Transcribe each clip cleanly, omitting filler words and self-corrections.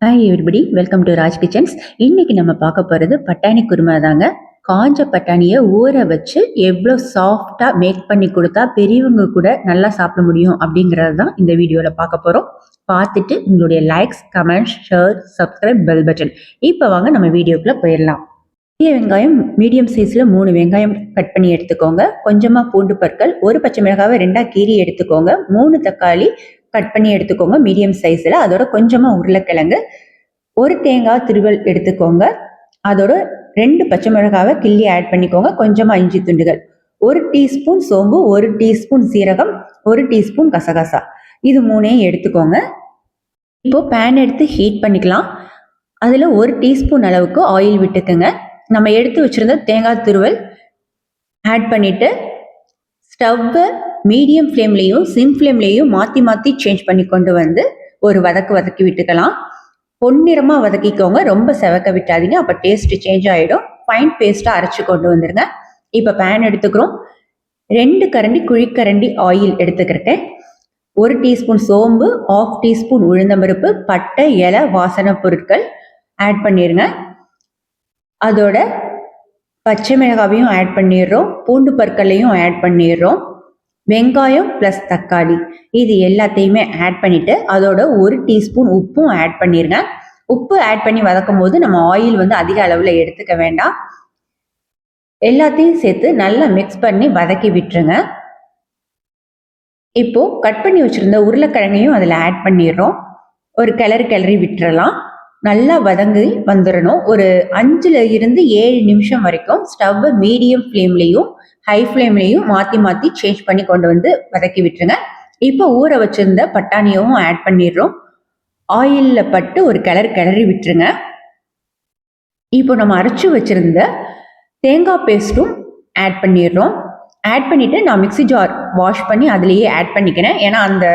Hi everybody, welcome to Raj kitchens. இன்னைக்கு நம்ம பார்க்க போகிறது பட்டாணி குருமா தாங்க. காஞ்ச பட்டாணியை ஊற வச்சு எவ்வளோ சாஃப்டாக மேக் பண்ணி கொடுத்தா பெரியவங்க கூட நல்லா சாப்பிட முடியும் அப்படிங்கிறது தான் இந்த வீடியோவில் பார்க்க போகிறோம். பார்த்துட்டு உங்களுடைய likes, comments, share, subscribe, bell button. இப்போ வாங்க நம்ம வீடியோக்குள்ளே போயிடலாம். பெரிய வெங்காயம் மீடியம் சைஸில் 3 வெங்காயம் கட் பண்ணி எடுத்துக்கோங்க. கொஞ்சமாக பூண்டு பற்கள், ஒரு பச்சை மிளகாவை 2 கீரி எடுத்துக்கோங்க. 3 தக்காளி கட் பண்ணி எடுத்துக்கோங்க மீடியம் சைஸில். அதோட கொஞ்சமாக உருளைக்கிழங்கு, ஒரு தேங்காய் திருவல் எடுத்துக்கோங்க. அதோட 2 பச்சை மிளகாவை கிள்ளி ஆட் பண்ணிக்கோங்க. கொஞ்சமாக இஞ்சி துண்டுகள், 1 டீஸ்பூன் சோம்பு, 1 டீஸ்பூன் சீரகம், 1 டீஸ்பூன் கசகசா, இது 3ஐயும் எடுத்துக்கோங்க. இப்போ பேன் எடுத்து ஹீட் பண்ணிக்கலாம். அதில் 1 டீஸ்பூன் அளவுக்கு ஆயில் விட்டுக்குங்க. நம்ம எடுத்து வச்சிருந்த தேங்காய் துருவல் ஆட் பண்ணிட்டு ஸ்டவ்வை மீடியம் ஃப்ளேம்லேயும் சிம் ஃப்ளேம்லேயும் மாற்றி மாற்றி சேஞ்ச் பண்ணி கொண்டு வந்து ஒரு வதக்கி விட்டுக்கலாம். பொன்னிறமாக வதக்கிக்கோங்க, ரொம்ப செவக்க விட்டாதீங்க, அப்போ டேஸ்ட் சேஞ்ச் ஆகிடும். ஃபைன் பேஸ்ட்டாக அரைச்சி கொண்டு வந்துடுங்க. இப்போ பேன் எடுத்துக்கிறோம். 2 கரண்டி குழிக்கரண்டி ஆயில் எடுத்துக்கிறேன். 1 டீஸ்பூன் சோம்பு, 1/2 டீஸ்பூன் உளுந்தம்பருப்பு, பட்டை, இலை, வாசனை பொருட்கள் ஆட் பண்ணிடுங்க. அதோட பச்சை மிளகாவையும் ஆட் பண்ணிடுறோம், பூண்டு பற்களையும் ஆட் பண்ணிடுறோம், வெங்காயம் ப்ளஸ் தக்காளி இது எல்லாத்தையுமே ஆட் பண்ணிவிட்டு அதோட 1 டீஸ்பூன் உப்பும் ஆட் பண்ணிடுங்க. உப்பு ஆட் பண்ணி வதக்கும் போது நம்ம ஆயில் வந்து அதிக அளவில் எடுத்துக்க வேண்டாம். எல்லாத்தையும் சேர்த்து நல்லா மிக்ஸ் பண்ணி வதக்கி விட்டுருங்க. இப்போது கட் பண்ணி வச்சுருந்த உருளைக்கிழங்கையும் அதில் ஆட் பண்ணிடுறோம். ஒரு கிளறி விட்டுறலாம். நல்லா வதங்கி வந்துடணும். ஒரு 5 இருந்து 7 நிமிஷம் வரைக்கும் ஸ்டவ்வை மீடியம் ஃப்ளேம்லேயும் ஹை ஃப்ளேம்லேயும் மாற்றி மாற்றி சேஞ்ச் பண்ணி கொண்டு வந்து வதக்கி விட்டுருங்க. இப்போ ஊற வச்சுருந்த பட்டாணியும் ஆட் பண்ணிடுறோம். ஆயிலில் பட்டு ஒரு கிளறி விட்டுருங்க. இப்போ நம்ம அரைச்சி வச்சுருந்த தேங்காய் பேஸ்ட்டும் ஆட் பண்ணிடுறோம். ஆட் பண்ணிவிட்டு நான் மிக்ஸி ஜார் வாஷ் பண்ணி அதுலேயே ஆட் பண்ணிக்கிறேன். ஏன்னா அந்த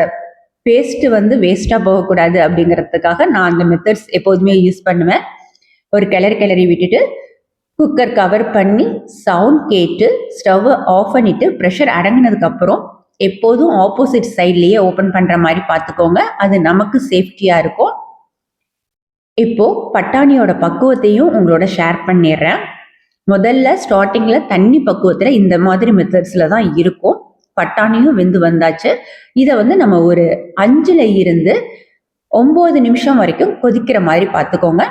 பேஸ்ட்டு வந்து வேஸ்ட்டாக போகக்கூடாது அப்படிங்கிறதுக்காக நான் அந்த மெத்தட்ஸ் எப்போதுமே யூஸ் பண்ணுவேன். ஒரு கிளறி விட்டுட்டு குக்கர் கவர் பண்ணி சவுண்ட் கேட்டு ஸ்டவ்வை ஆஃப் பண்ணிவிட்டு ப்ரெஷர் அடங்கினதுக்கப்புறம் எப்போதும் ஆப்போசிட் சைட்லேயே ஓப்பன் பண்ணுற மாதிரி பார்த்துக்கோங்க. அது நமக்கு சேஃப்டியாக இருக்கும். இப்போது பட்டாணியோட பக்குவத்தையும் உங்களோட ஷேர் பண்ணிடுறேன். முதல்ல ஸ்டார்டிங்கில் தண்ணி பக்குவத்தில் இந்த மாதிரி மெத்தட்ஸில் தான் இருக்கும். பட்டாணியும் வெந்து வந்தாச்சு. இதை வந்து நம்ம ஒரு 5 இருந்து 9 நிமிஷம் வரைக்கும் கொதிக்கிற மாதிரி பார்த்துக்கோங்க.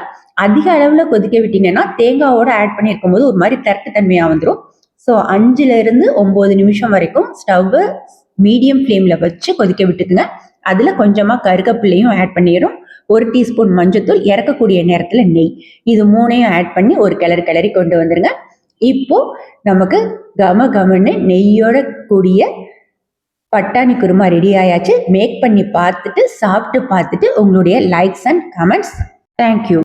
அதிக அளவில் கொதிக்க விட்டீங்கன்னா தேங்காவோட ஆட் பண்ணியிருக்கும் போது ஒரு மாதிரி தரட்டு தன்மையாக வந்துடும். ஸோ 5 இருந்து 9 நிமிஷம் வரைக்கும் ஸ்டவ்வு மீடியம் ஃப்ளேமில் வச்சு கொதிக்க விட்டுக்குங்க. அதில் கொஞ்சமாக கருகப்பிள்ளையும் ஆட் பண்ணிடும், 1 டீஸ்பூன் மஞ்சத்தூள், இறக்கக்கூடிய நேரத்தில் நெய், இது 3ஐயும் ஆட் பண்ணி ஒரு கிளறி கொண்டு வந்துடுங்க. இப்போ நமக்கு கமன்னு நெய்யோட கூடிய பட்டாணி குருமா ரெடி ஆயாச்சு. மேக் பண்ணி பார்த்துட்டு சாப்பிட்டு பார்த்துட்டு உங்களுடைய லைக்ஸ் அண்ட் கமெண்ட்ஸ். தேங்க்யூ.